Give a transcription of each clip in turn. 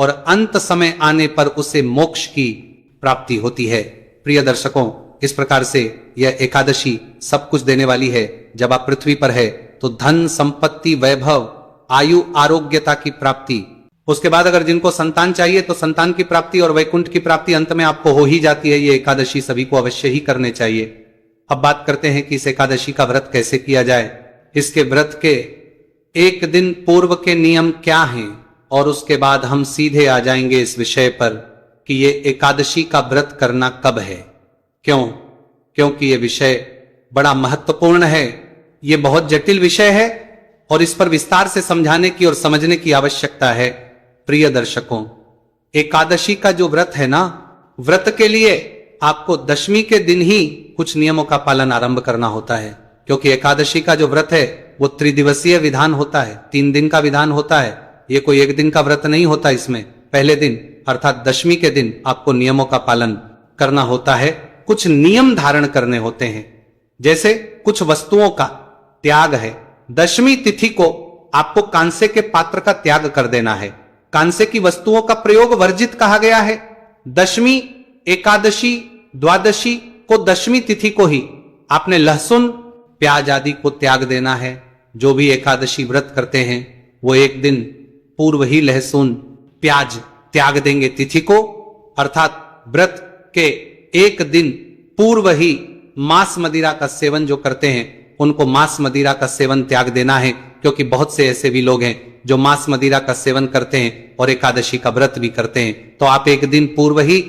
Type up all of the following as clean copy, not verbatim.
और अंत समय आने पर उसे मोक्ष की प्राप्ति होती है। प्रिय दर्शकों, इस प्रकार से यह एकादशी सब कुछ देने वाली है। जब आप पृथ्वी पर है तो धन, संपत्ति, वैभव, आयु, आरोग्यता की प्राप्ति, उसके बाद अगर जिनको संतान चाहिए तो संतान की प्राप्ति और वैकुंठ की प्राप्ति अंत में आपको हो ही जाती है। ये एकादशी सभी को अवश्य ही करने चाहिए। अब बात करते हैं कि इस एकादशी का व्रत कैसे किया जाए। इसके व्रत के एक दिन पूर्व के नियम क्या हैं और उसके बाद हम सीधे आ जाएंगे इस विषय पर कि ये एकादशी का व्रत करना कब है। क्यों? क्योंकि ये विषय बड़ा महत्वपूर्ण है। ये बहुत जटिल विषय है और इस पर विस्तार से समझाने की और समझने की आवश्यकता है। प्रिय दर्शकों, एकादशी का जो व्रत है ना, व्रत के लिए आपको दशमी के दिन ही कुछ नियमों का पालन आरंभ करना होता है, क्योंकि एकादशी का जो व्रत है वो त्रिदिवसीय विधान होता है, 3 दिन का विधान होता है। ये कोई एक दिन का व्रत नहीं होता। इसमें पहले दिन अर्थात दशमी के दिन आपको नियमों का पालन करना होता है, कुछ नियम धारण करने होते हैं। जैसे कुछ वस्तुओं का त्याग है। दशमी तिथि को आपको कांसे के पात्र का त्याग कर देना है। कांसे की वस्तुओं का प्रयोग वर्जित कहा गया है। दशमी, एकादशी, द्वादशी को दशमी तिथि को ही आपने लहसुन, प्याज आदि को त्याग देना है। जो भी एकादशी व्रत करते हैं वो एक दिन पूर्व ही लहसुन, प्याज त्याग देंगे तिथि को, अर्थात व्रत के एक दिन पूर्व ही मांस मदिरा का सेवन जो करते हैं उनको मांस मदिरा का सेवन त्याग देना है, क्योंकि बहुत से ऐसे भी लोग हैं जो मांस मदिरा का सेवन करते हैं और एकादशी का व्रत भी करते हैं। तो आप एक दिन पूर्व ही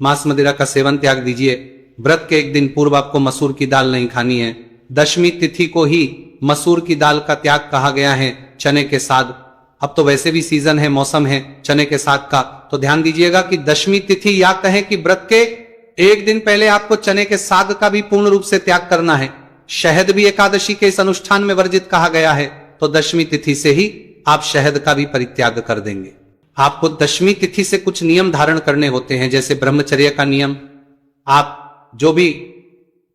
मांस मदिरा का सेवन त्याग दीजिए। व्रत के एक दिन पूर्व आपको मसूर की दाल नहीं खानी है। दशमी तिथि को ही मसूर की दाल का त्याग कहा गया है। चने के साग, अब तो वैसे भी सीजन है, मौसम है चने के साग का, तो ध्यान दीजिएगा कि दशमी तिथि या कहें कि व्रत के एक दिन पहले आपको चने के साग का भी पूर्ण रूप से त्याग करना है। शहद भी एकादशी के इस अनुष्ठान में वर्जित कहा गया है, तो दशमी तिथि से ही आप शहद का भी परित्याग कर देंगे। आपको दशमी तिथि से कुछ नियम धारण करने होते हैं, जैसे ब्रह्मचर्य का नियम। आप जो भी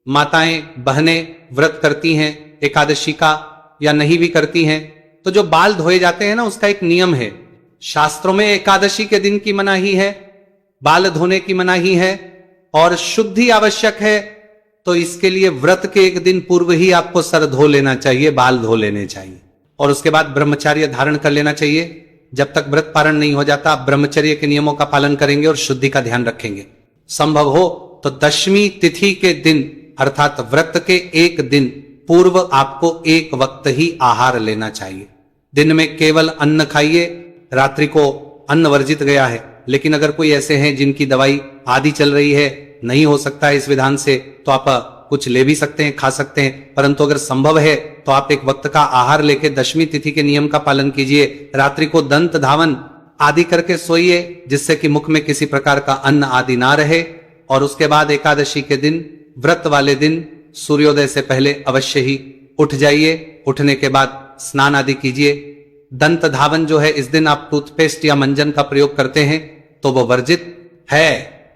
माताएं, बहनें व्रत करती हैं एकादशी का या नहीं भी करती हैं, तो जो बाल धोए जाते हैं ना, उसका एक नियम है। शास्त्रों में एकादशी के दिन की मनाही है, बाल धोने की मनाही है और शुद्धि आवश्यक है। तो इसके लिए व्रत के एक दिन पूर्व ही आपको सर धो लेना चाहिए, बाल धो लेने चाहिए और उसके बाद ब्रह्मचर्य धारण कर लेना चाहिए। जब तक व्रत पारण नहीं हो जाता, आप ब्रह्मचर्य के नियमों का पालन करेंगे और शुद्धि का ध्यान रखेंगे। संभव हो तो दशमी तिथि के दिन अर्थात व्रत के एक दिन पूर्व आपको एक वक्त ही आहार लेना चाहिए। दिन में केवल अन्न खाइए, रात्रि को अन्न वर्जित गया है। लेकिन अगर कोई ऐसे हैं जिनकी दवाई आदि चल रही है, नहीं हो सकता है इस विधान से, तो आप कुछ ले भी सकते हैं, खा सकते हैं। परंतु अगर संभव है तो आप एक वक्त का आहार लेके दशमी तिथि के नियम का पालन कीजिए। रात्रि को दंत धावन आदि करके सोइए, जिससे कि मुख में किसी प्रकार का अन्न आदि ना रहे। और उसके बाद एकादशी के दिन, व्रत वाले दिन सूर्योदय से पहले अवश्य ही उठ जाइए। उठने के बाद स्नान आदि कीजिए। दंत धावन जो है, इस दिन आप टूथपेस्ट या मंजन का प्रयोग करते हैं तो वो वर्जित है,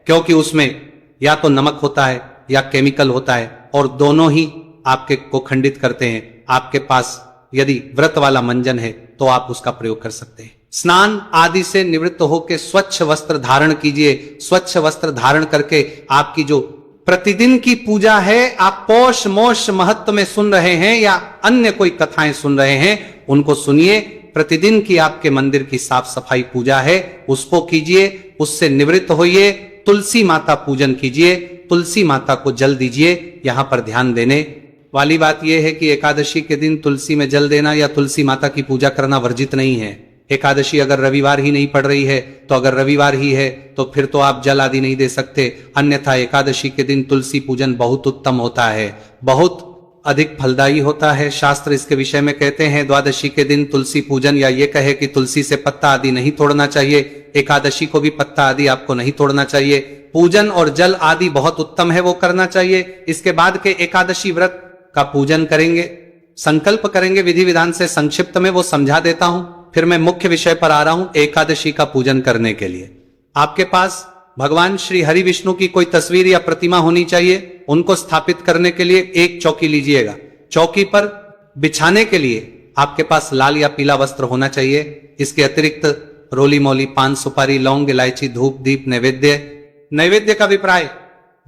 क्योंकि उसमें या तो नमक होता है या केमिकल होता है और दोनों ही आपके को खंडित करते हैं। आपके पास यदि व्रत वाला मंजन है तो आप उसका प्रयोग कर सकते हैं। स्नान आदि से निवृत्त होकर स्वच्छ वस्त्र धारण कीजिए। स्वच्छ वस्त्र धारण करके आपकी जो प्रतिदिन की पूजा है, आप पौष मोक्ष महत्व में सुन रहे हैं या अन्य कोई कथाएं सुन रहे हैं, उनको सुनिए। प्रतिदिन की आपके मंदिर की साफ सफाई पूजा है, उसको कीजिए, उससे निवृत्त होइए। तुलसी माता पूजन कीजिए, तुलसी माता को जल दीजिए। यहां पर ध्यान देने वाली बात यह है कि एकादशी के दिन तुलसी में जल देना या तुलसी माता की पूजा करना वर्जित नहीं है। एकादशी अगर रविवार ही नहीं पड़ रही है तो अगर रविवार ही है तो फिर तो आप जल आदि नहीं दे सकते। अन्यथा एकादशी के दिन तुलसी पूजन बहुत उत्तम होता है, बहुत अधिक फलदायी होता है। शास्त्र इसके विषय में कहते हैं द्वादशी के दिन तुलसी पूजन, या ये कहे कि तुलसी से पत्ता आदि नहीं तोड़ना चाहिए। एकादशी को भी पत्ता आदि आपको नहीं तोड़ना चाहिए। पूजन और जल आदि बहुत उत्तम है, वो करना चाहिए। इसके बाद के एकादशी व्रत का पूजन करेंगे, संकल्प करेंगे विधि विधान से। संक्षिप्त में वो समझा देता हूं, फिर मैं मुख्य विषय पर आ रहा हूं। एकादशी का पूजन करने के लिए आपके पास भगवान श्री हरि विष्णु की कोई तस्वीर या प्रतिमा होनी चाहिए। उनको स्थापित करने के लिए एक चौकी लीजिएगा। चौकी पर बिछाने के लिए आपके पास लाल या पीला वस्त्र होना चाहिए। इसके अतिरिक्त रोली मोली, पान सुपारी, लौंग, इलायची, धूप, दीप, नैवेद्य का अभिप्राय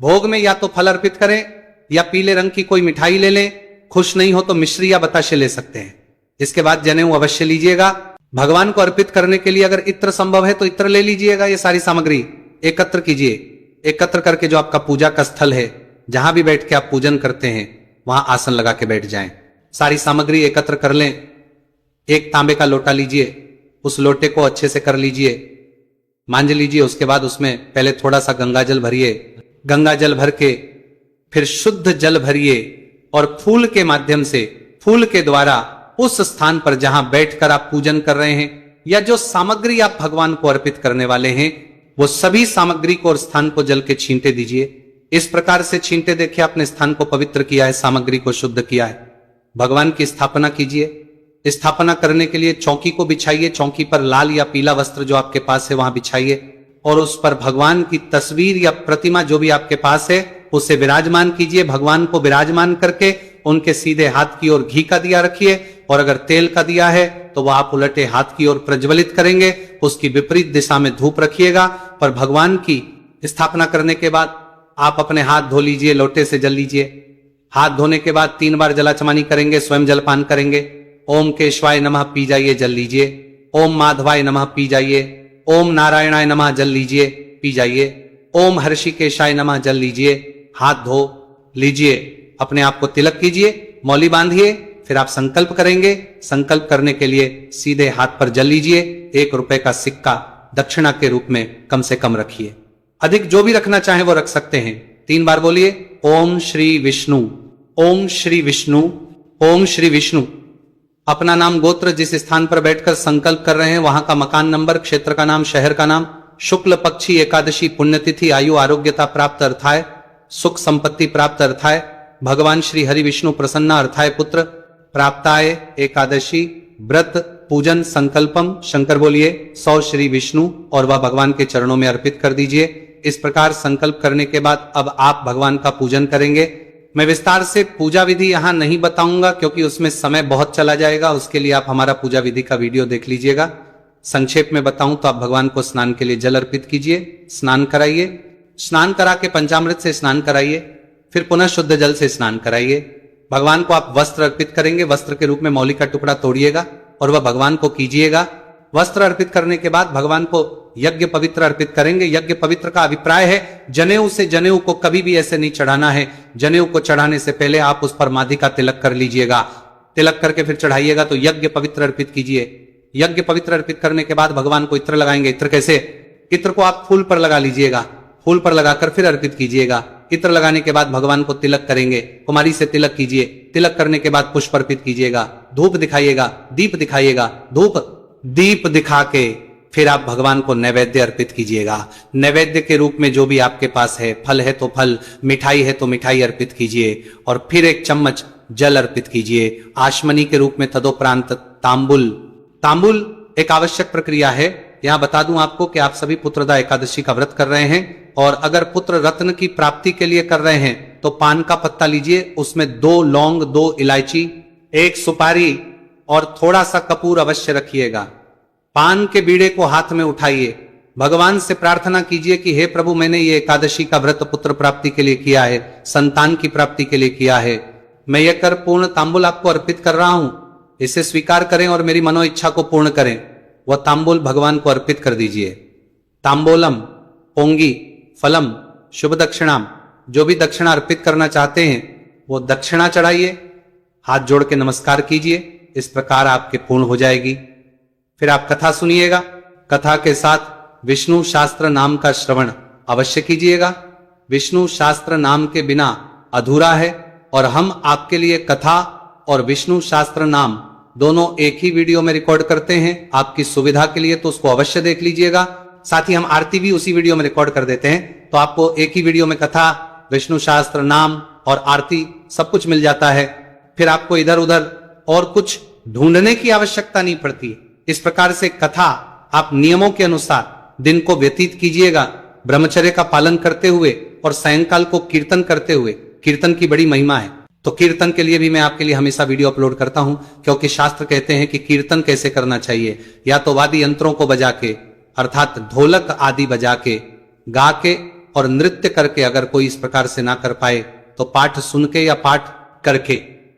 भोग में या तो फल अर्पित करें या पीले रंग की कोई मिठाई ले लें। खुश नहीं हो तो मिश्री या बताशे ले सकते हैं। इसके बाद जनेऊ अवश्य लीजिएगा। भगवान को अर्पित करने के लिए अगर इत्र संभव है तो इत्र ले लीजिएगा। ये सारी सामग्री एकत्र कीजिए। एकत्र करके जो आपका पूजा का स्थल है, जहां भी बैठ के आप पूजन करते हैं, वहां आसन लगा के बैठ जाएं। सारी सामग्री एकत्र कर लें। एक तांबे का लोटा लीजिए, उस लोटे को अच्छे से कर लीजिए, मांझ लीजिए। उसके बाद उसमें पहले थोड़ा सा गंगा जल भरिए। गंगा जल भर के फिर शुद्ध जल भरिए और फूल के माध्यम से, फूल के द्वारा उस स्थान पर जहां बैठकर आप पूजन कर रहे हैं या जो सामग्री आप भगवान को अर्पित करने वाले हैं, वो सभी सामग्री को और स्थान को जल के छींटे दीजिए। इस प्रकार से छींटे देखिए आपने स्थान को पवित्र किया है, सामग्री को शुद्ध किया है। भगवान की स्थापना कीजिए। स्थापना करने के लिए चौकी को बिछाइए। चौकी पर लाल या पीला वस्त्र जो आपके पास है वहां बिछाइए और उस पर भगवान की तस्वीर या प्रतिमा जो भी आपके पास है उसे विराजमान कीजिए। भगवान को विराजमान करके उनके सीधे हाथ की ओर घी का दिया रखिए और अगर तेल का दिया है तो वह आप उलटे हाथ की ओर प्रज्वलित करेंगे। उसकी विपरीत दिशा में धूप रखिएगा। पर भगवान की स्थापना करने के बाद आप अपने हाथ धो लीजिए, लोटे से जल लीजिए। हाथ धोने के बाद 3 बार जलाचमनी करेंगे, स्वयं जलपान करेंगे। ओम केशवाय नमः पी जाइए, जल लीजिए। ओम माधवाय नमः पी जाइए। ओम नारायणाय नमः जल लीजिए, पी जाइए। ओम हर्षिकेशाय नमः जल लीजिए, हाथ धो लीजिए। अपने आप को तिलक कीजिए, मौली बांधिए। फिर आप संकल्प करेंगे। संकल्प करने के लिए सीधे हाथ पर जल लीजिए। 1 रुपए का सिक्का दक्षिणा के रूप में कम से कम रखिए। अधिक जो भी रखना चाहे वो रख सकते हैं। 3 बार बोलिए ओम श्री विष्णु, ओम श्री विष्णु, ओम श्री विष्णु। अपना नाम, गोत्र, जिस स्थान पर बैठकर संकल्प कर रहे हैं वहां का मकान नंबर, क्षेत्र का नाम, शहर का नाम, शुक्ल पक्षी एकादशी, पुण्यतिथि, आयु आरोग्यता प्राप्त अर्थाय, सुख संपत्ति प्राप्त अर्थाय, भगवान श्री हरि विष्णु प्रसन्न अर्थाय, पुत्र प्राप्ताय, एकादशी, व्रत, पूजन, संकल्पम, शंकर बोलिए 100 श्री विष्णु और वह भगवान के चरणों में अर्पित कर दीजिए। इस प्रकार संकल्प करने के बाद अब आप भगवान का पूजन करेंगे। मैं विस्तार से पूजा विधि यहां नहीं बताऊंगा क्योंकि उसमें समय बहुत चला जाएगा। उसके लिए आप हमारा पूजा विधि का वीडियो देख लीजिएगा। संक्षेप में बताऊं तो आप भगवान को स्नान के लिए जल अर्पित कीजिए, स्नान कराइए। स्नान करा के पंचामृत से स्नान कराइए, फिर पुनः शुद्ध जल से स्नान कराइए। भगवान को आप वस्त्र अर्पित करेंगे। वस्त्र के रूप में मौली का टुकड़ा तोड़िएगा और वह भगवान को कीजिएगा। वस्त्र अर्पित करने के बाद भगवान को यज्ञ पवित्र अर्पित करेंगे। यज्ञ पवित्र का अभिप्राय है जनेऊ से, जनेऊ को कभी भी ऐसे नहीं चढ़ाना है। जनेऊ को चढ़ाने से पहले आप उस पर माधी का तिलक कर लीजिएगा। तिलक करके फिर चढ़ाइएगा तो यज्ञ पवित्र अर्पित कीजिए। यज्ञ पवित्र अर्पित करने के बाद भगवान को इत्र लगाएंगे। इत्र कैसे? इत्र को आप फूल पर लगा लीजिएगा। फूल पर लगाकर फिर अर्पित कीजिएगा। इत्र लगाने के बाद भगवान को तिलक करेंगे। कुमारी से तिलक कीजिए। तिलक करने के बाद पुष्प अर्पित कीजिएगा। धूप दिखाइएगा, दीप दिखाइएगा। धूप दीप दिखा के फिर आप भगवान को नैवेद्य अर्पित कीजिएगा। नैवेद्य के रूप में जो भी आपके पास है, फल है तो फल, मिठाई है तो मिठाई अर्पित कीजिए और फिर 1 चम्मच जल अर्पित कीजिए। आशमनी के रूप में तदोपरांत तांबुल। तांबुल एक आवश्यक प्रक्रिया है। यहां बता दूं आपको कि आप सभी पुत्रदा एकादशी का व्रत कर रहे हैं और अगर पुत्र रत्न की प्राप्ति के लिए कर रहे हैं तो पान का पत्ता लीजिए, उसमें 2 लौंग, 2 इलायची, 1 सुपारी और थोड़ा सा कपूर अवश्य रखिएगा। पान के बीड़े को हाथ में उठाइए। भगवान से प्रार्थना कीजिए कि हे प्रभु, मैंने ये एकादशी का व्रत पुत्र प्राप्ति के लिए किया है, संतान की प्राप्ति के लिए किया है। मैं यह कर पूर्ण तांबुल आपको अर्पित कर रहा हूं, इसे स्वीकार करें और मेरी मनो इच्छा को पूर्ण करें। वह तांबुल भगवान को अर्पित कर दीजिए। तांबोलम, पोंगी, फलम, शुभ दक्षिणाम। जो भी दक्षिणा अर्पित करना चाहते हैं वो दक्षिणा चढ़ाइए। हाथ जोड़ के नमस्कार कीजिए। इस प्रकार आपके पूर्ण हो जाएगी। फिर आप कथा सुनिएगा। कथा के साथ विष्णु शास्त्र नाम का श्रवण अवश्य कीजिएगा। विष्णु शास्त्र नाम के बिना अधूरा है और हम आपके लिए कथा और विष्णु शास्त्र नाम दोनों एक ही वीडियो में रिकॉर्ड करते हैं आपकी सुविधा के लिए, तो उसको अवश्य देख लीजिएगा। साथ ही हम आरती भी उसी वीडियो में रिकॉर्ड कर देते हैं, तो आपको एक ही वीडियो में कथा, विष्णु शास्त्र नाम और आरती सब कुछ मिल जाता है। फिर आपको इधर उधर और कुछ ढूंढने की आवश्यकता नहीं पड़ती। इस प्रकार से कथा आप नियमों के अनुसार दिन को व्यतीत कीजिएगा, ब्रह्मचर्य का पालन करते हुए और सायंकाल को कीर्तन करते हुए। कीर्तन की बड़ी महिमा है। तो कीर्तन के लिए भी मैं आपके लिए हमेशा वीडियो अपलोड करता हूं, क्योंकि शास्त्र कहते हैं कि कीर्तन कैसे करना चाहिए। या तो वाद्य यंत्रों को बजा के, अर्थात ढोलक आदि बजा के, गा के और नृत्य करके, अगर कोई इस प्रकार से ना कर पाए तो पाठ सुन के या पाठ करके।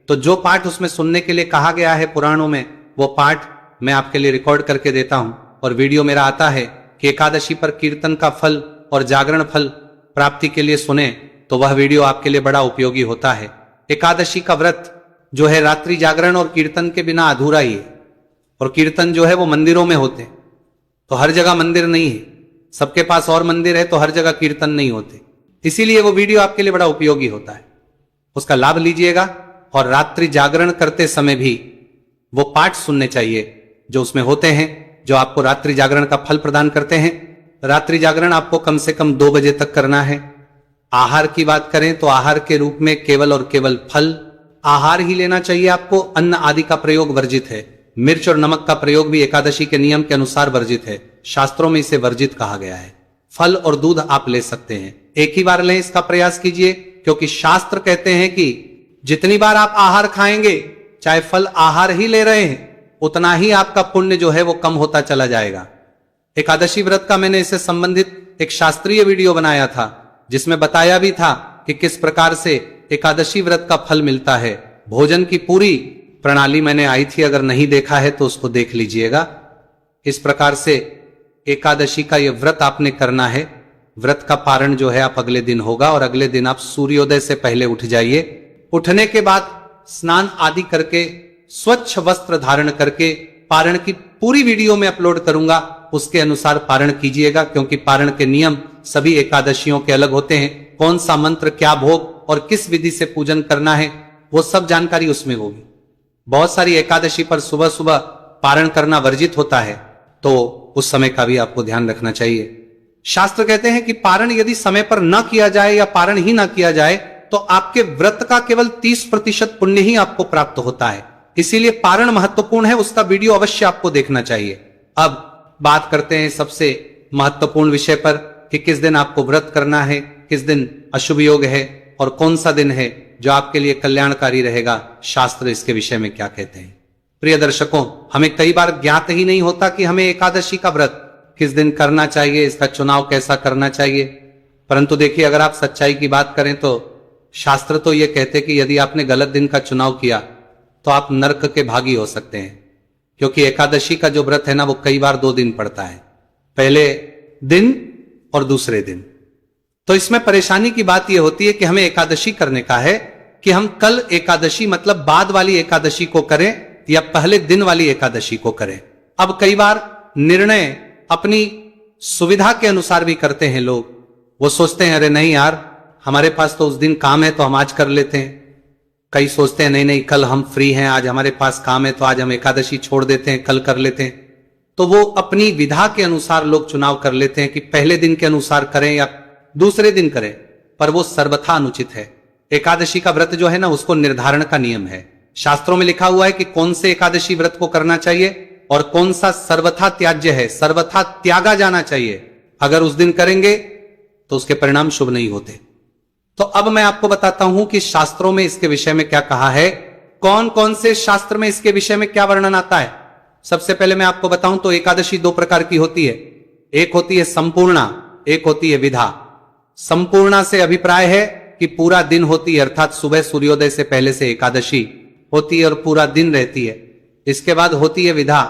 तो जो पाठ उसमें सुनने के लिए कहा गया है पुराणों में, वो पाठ मैं आपके लिए रिकॉर्ड करके देता हूं। और वीडियो मेरा आता है कि एकादशी पर कीर्तन का फल और जागरण फल प्राप्ति के लिए सुने, तो वह वीडियो आपके लिए बड़ा उपयोगी होता है। एकादशी का व्रत जो है रात्रि जागरण और कीर्तन के बिना अधूरा ही है। और कीर्तन जो है वो मंदिरों में होते हैं, तो हर जगह मंदिर नहीं है, सबके पास और मंदिर है तो हर जगह कीर्तन नहीं होते। इसीलिए वो वीडियो आपके लिए बड़ा उपयोगी होता है, उसका लाभ लीजिएगा। और रात्रि जागरण करते समय भी वो पाठ सुनने चाहिए जो उसमें होते हैं, जो आपको रात्रि जागरण का फल प्रदान करते हैं। रात्रि जागरण आपको कम से कम 2 बजे तक करना है। आहार की बात करें तो आहार के रूप में केवल और केवल फल आहार ही लेना चाहिए आपको। अन्न आदि का प्रयोग वर्जित है। मिर्च और नमक का प्रयोग भी एकादशी के नियम के अनुसार वर्जित है, शास्त्रों में इसे वर्जित कहा गया है। फल और दूध आप ले सकते हैं, एक ही बार लें, इसका प्रयास कीजिए, क्योंकि शास्त्र कहते हैं कि जितनी बार आप आहार खाएंगे, चाहे फल आहार ही ले रहे हैं, उतना ही आपका पुण्य जो है वो कम होता चला जाएगा। एकादशी व्रत का मैंने इससे संबंधित एक शास्त्रीय वीडियो बनाया था, जिसमें बताया भी था कि किस प्रकार से एकादशी व्रत का फल मिलता है। भोजन की पूरी प्रणाली मैंने आई थी, अगर नहीं देखा है तो उसको देख लीजिएगा। इस प्रकार से एकादशी का यह व्रत आपने करना है। व्रत का पारण जो है आप अगले दिन होगा, और अगले दिन आप सूर्योदय से पहले उठ जाइए। उठने के बाद स्नान आदि करके स्वच्छ वस्त्र धारण करके पारण की पूरी वीडियो में अपलोड करूंगा, उसके अनुसार पारण कीजिएगा। क्योंकि पारण के नियम सभी एकादशियों के अलग होते हैं, कौन सा मंत्र, क्या भोग और किस विधि से पूजन करना है, वो सब जानकारी उसमें होगी। बहुत सारी एकादशी पर सुबह सुबह पारण करना वर्जित होता है, तो उस समय का भी आपको ध्यान रखना चाहिए। शास्त्र कहते हैं कि पारण यदि समय पर न किया जाए या पारण ही ना किया जाए तो आपके व्रत का केवल 30% पुण्य ही आपको प्राप्त होता है। इसीलिए पारण महत्वपूर्ण है, उसका वीडियो अवश्य आपको देखना चाहिए। अब बात करते हैं सबसे महत्वपूर्ण विषय पर कि किस दिन आपको व्रत करना है, किस दिन अशुभ योग है और कौन सा दिन है जो आपके लिए कल्याणकारी रहेगा। शास्त्र इसके विषय में क्या कहते हैं। प्रिय दर्शकों, हमें कई बार ज्ञात ही नहीं होता कि हमें एकादशी का व्रत किस दिन करना चाहिए, इसका चुनाव कैसा करना चाहिए। परंतु देखिए, अगर आप सच्चाई की बात करें तो शास्त्र तो यह कहते कि यदि आपने गलत दिन का चुनाव किया तो आप नरक के भागी हो सकते हैं। क्योंकि एकादशी का जो व्रत है ना, वो कई बार 2 दिन पड़ता है, पहले दिन और दूसरे दिन। तो इसमें परेशानी की बात यह होती है कि हमें एकादशी करने का है कि हम कल एकादशी मतलब बाद वाली एकादशी को करें या पहले दिन वाली एकादशी को करें। अब कई बार निर्णय अपनी सुविधा के अनुसार भी करते हैं लोग। वो सोचते हैं अरे नहीं यार, हमारे पास तो उस दिन काम है तो हम आज कर लेते हैं। कई सोचते हैं नहीं नहीं, कल हम फ्री हैं, आज हमारे पास काम है तो आज हम एकादशी छोड़ देते हैं, कल कर लेते हैं। तो वो अपनी विधा के अनुसार लोग चुनाव कर लेते हैं कि पहले दिन के अनुसार करें या दूसरे दिन करें, पर वो सर्वथा अनुचित है। एकादशी का व्रत जो है ना, उसको निर्धारण का नियम है। शास्त्रों में लिखा हुआ है कि कौन से एकादशी व्रत को करना चाहिए और कौन सा सर्वथा त्याज्य है, सर्वथा त्यागा जाना चाहिए। अगर उस दिन करेंगे तो उसके परिणाम शुभ नहीं होते। तो अब मैं आपको बताता हूं कि शास्त्रों में इसके विषय में क्या कहा है, कौन कौन से शास्त्र में इसके विषय में क्या वर्णन आता है। सबसे पहले मैं आपको बताऊं तो एकादशी 2 प्रकार की होती है। एक होती है संपूर्णा, एक होती है विधा। संपूर्णा से अभिप्राय है कि पूरा दिन होती है, अर्थात सुबह सूर्योदय से पहले से एकादशी होती है और पूरा दिन रहती है। इसके बाद होती है विधा।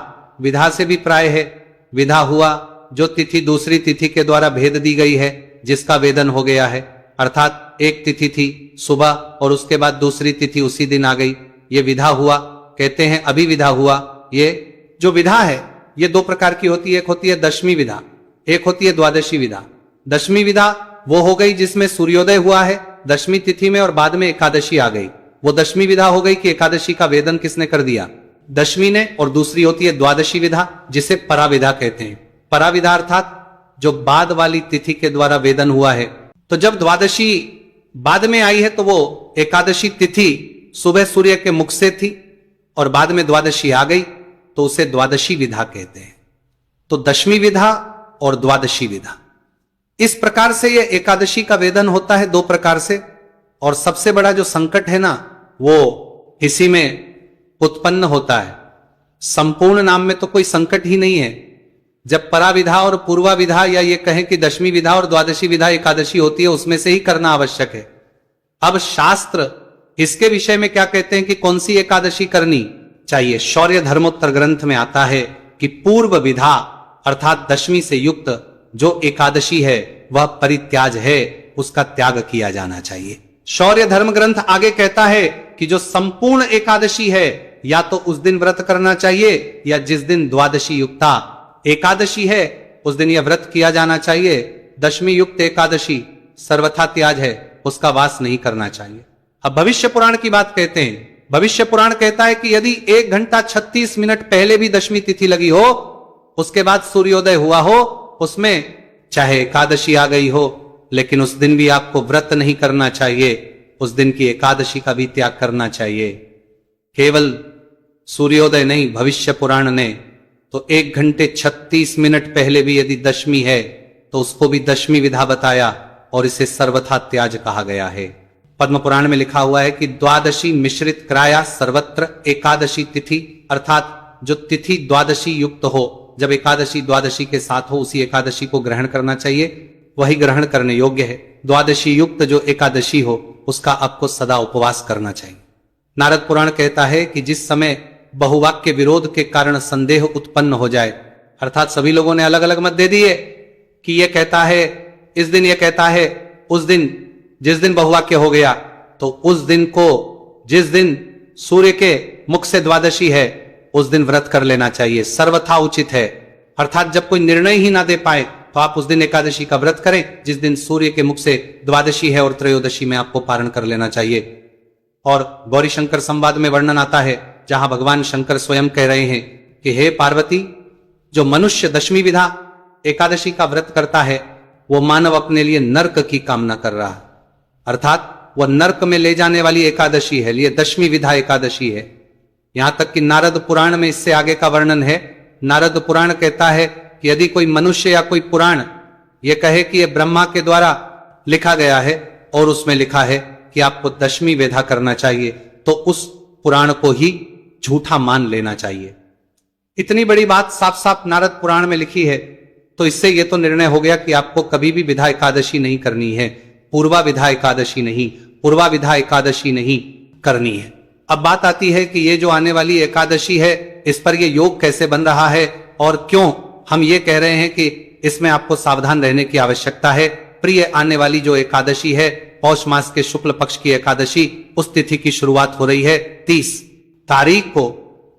विधा से भी प्राय है, विधा हुआ जो तिथि दूसरी तिथि के द्वारा भेद दी गई है, जिसका वेदन हो गया है। अर्थात एक तिथि थी सुबह और उसके बाद दूसरी तिथि उसी दिन आ गई, ये विधा हुआ। कहते हैं अभिविधा हुआ। ये जो विधा है ये 2 प्रकार की होती है। एक होती है दशमी विधा, एक होती है द्वादशी विधा। दशमी विधा वो हो गई जिसमें सूर्योदय हुआ है दशमी तिथि में और बाद में एकादशी आ गई, वो दशमी विधा हो गई कि एकादशी का वेदन किसने कर दिया, दशमी ने। और दूसरी होती है द्वादशी विधा, जिसे पराविधा कहते हैं। पराविधा अर्थात जो बाद वाली तिथि के द्वारा वेदन हुआ है। तो जब द्वादशी बाद में आई है तो वो एकादशी तिथि सुबह सूर्य के मुख से थी और बाद में द्वादशी आ गई, तो उसे द्वादशी विधा कहते हैं। तो दशमी विधा और द्वादशी विधा, इस प्रकार से यह एकादशी का वेदन होता है 2 प्रकार से। और सबसे बड़ा जो संकट है ना, वो इसी में उत्पन्न होता है। संपूर्ण नाम में तो कोई संकट ही नहीं है। जब पराविधा और पूर्वा विधा या ये कहें कि दशमी विधा और द्वादशी विधा एकादशी होती है, उसमें से ही करना आवश्यक है। अब शास्त्र इसके विषय में क्या कहते हैं कि कौन सी एकादशी करनी चाहिए। शौर्य धर्मोत्तर ग्रंथ में आता है कि पूर्व विधा अर्थात दशमी से युक्त जो एकादशी है वह परित्याज है, उसका त्याग किया जाना चाहिए। शौर्य धर्म ग्रंथ आगे कहता है कि जो संपूर्ण एकादशी है या तो उस दिन व्रत करना चाहिए या जिस दिन द्वादशी युक्ता एकादशी है उस दिन यह व्रत किया जाना चाहिए। दशमी युक्त एकादशी सर्वथा त्याज है, उसका वास नहीं करना चाहिए। अब भविष्य पुराण की बात कहते हैं। भविष्य पुराण कहता है कि यदि 1 घंटा 36 मिनट पहले भी दशमी तिथि लगी हो, उसके बाद सूर्योदय हुआ हो, उसमें चाहे एकादशी आ गई हो, लेकिन उस दिन भी आपको व्रत नहीं करना चाहिए, उस दिन की एकादशी का भी त्याग करना चाहिए। केवल सूर्योदय नहीं, भविष्य पुराण ने तो 1 घंटे 36 मिनट पहले भी यदि दशमी है तो उसको भी दशमी विधा बताया और इसे सर्वथा त्याज कहा गया है। पद्म पुराण में लिखा हुआ है कि द्वादशी मिश्रित क्राया सर्वत्र एकादशी तिथि, अर्थात जो तिथि द्वादशी युक्त हो, जब एकादशी द्वादशी के साथ हो उसी एकादशी को ग्रहण करना चाहिए, वही ग्रहण करने योग्य है। द्वादशी युक्त जो एकादशी हो उसका आपको सदा उपवास करना चाहिए। नारद पुराण कहता है कि जिस समय बहुवाक्य विरोध के कारण संदेह उत्पन्न हो जाए, अर्थात सभी लोगों ने अलग अलग मत दे दिए कि ये कहता है इस दिन, ये कहता है उस दिन, जिस दिन बहुवाक्य हो गया तो उस दिन को, जिस दिन सूर्य के मुख से द्वादशी है उस दिन व्रत कर लेना चाहिए, सर्वथा उचित है। अर्थात जब कोई निर्णय ही ना दे पाए तो आप उस दिन एकादशी का व्रत करें जिस दिन सूर्य के मुख से द्वादशी है, और त्रयोदशी में आपको पारण कर लेना चाहिए। और गौरी शंकर संवाद में वर्णन आता है जहां भगवान शंकर स्वयं कह रहे हैं कि हे पार्वती, जो मनुष्य दशमी विधा एकादशी का व्रत करता है वो मानव अपने लिए नरक की कामना कर रहा है, अर्थात वह नरक में ले जाने वाली एकादशी है, लिए दशमी विधा एकादशी है। यहां तक कि नारद पुराण में इससे आगे का वर्णन है। नारद पुराण कहता है कि यदि कोई मनुष्य या कोई पुराण यह कहे कि यह ब्रह्मा के द्वारा लिखा गया है और उसमें लिखा है कि आपको दशमी विधा करना चाहिए, तो उस पुराण को ही झूठा मान लेना चाहिए। इतनी बड़ी बात साफ साफ नारद पुराण में लिखी है, तो इससे यह तो निर्णय हो गया कि आपको कभी भी विधा एकादशी नहीं करनी है, पूर्वा विधा एकादशी नहीं, पूर्वा विधा एकादशी नहीं करनी है। अब बात आती है कि ये जो आने वाली एकादशी है इस पर यह योग कैसे बन रहा है और क्यों हम ये कह रहे हैं कि इसमें आपको सावधान रहने की आवश्यकता है। प्रिय आने वाली जो एकादशी है, पौष मास के शुक्ल पक्ष की एकादशी, उस तिथि की शुरुआत हो रही है 30 तारीख को,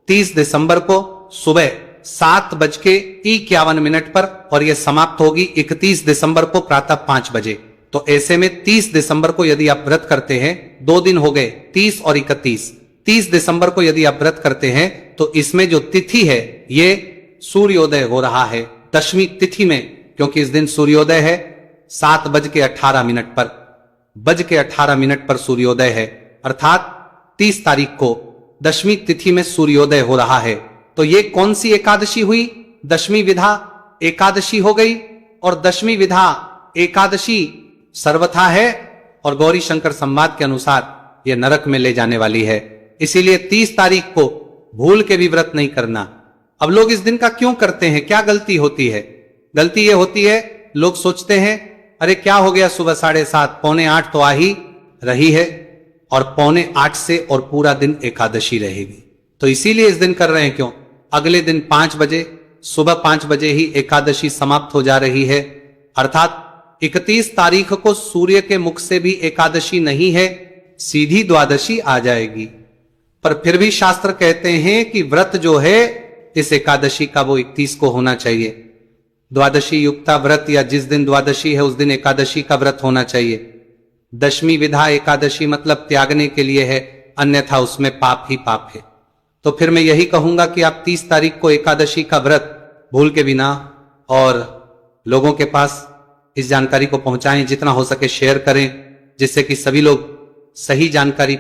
30 दिसंबर को सुबह 7:51 पर, और यह समाप्त होगी 31 दिसंबर को प्रातः 5 बजे। तो ऐसे में 30 दिसंबर को यदि आप व्रत करते हैं, 2 दिन हो गए 30 और 31, 30 दिसंबर को यदि आप व्रत करते हैं तो इसमें जो तिथि है ये सूर्योदय हो रहा है दशमी तिथि में, क्योंकि इस दिन सूर्योदय है 7:18 पर, 18 पर सूर्योदय है, अर्थात 30 तारीख को दशमी तिथि में सूर्योदय हो रहा है। तो ये कौन सी एकादशी हुई? दशमी विधा एकादशी हो गई, और दशमी विधा एकादशी सर्वथा है और गौरी शंकर संवाद के अनुसार यह नरक में ले जाने वाली है। इसीलिए 30 तारीख को भूल के भी व्रत नहीं करना। अब लोग इस दिन का क्यों करते हैं? क्या गलती होती है? गलती यह होती है, लोग सोचते हैं अरे क्या हो गया, सुबह 7:30 पौने 8 तो आ ही रही है, और पौने 8 से और पूरा दिन एकादशी रहेगी, तो इसीलिए इस दिन कर रहे हैं। क्यों? अगले दिन 5 बजे, सुबह 5 बजे ही एकादशी समाप्त हो जा रही है, अर्थात 31 तारीख को सूर्य के मुख से भी एकादशी नहीं है, सीधी द्वादशी आ जाएगी। पर फिर भी शास्त्र कहते हैं कि व्रत जो है इस एकादशी का वो 31 को होना चाहिए। द्वादशी युक्ता व्रत, या जिस दिन द्वादशी है उस दिन एकादशी का व्रत होना चाहिए। दशमी विधा एकादशी मतलब त्यागने के लिए है, अन्यथा उसमें पाप ही पाप है। तो फिर मैं यही कहूंगा कि आप 30 तारीख को एकादशी का व्रत भूल के बिना, और लोगों के पास इस जानकारी को पहुंचाएं, जितना हो सके शेयर करें, जिससे कि सभी लोग सही जानकारी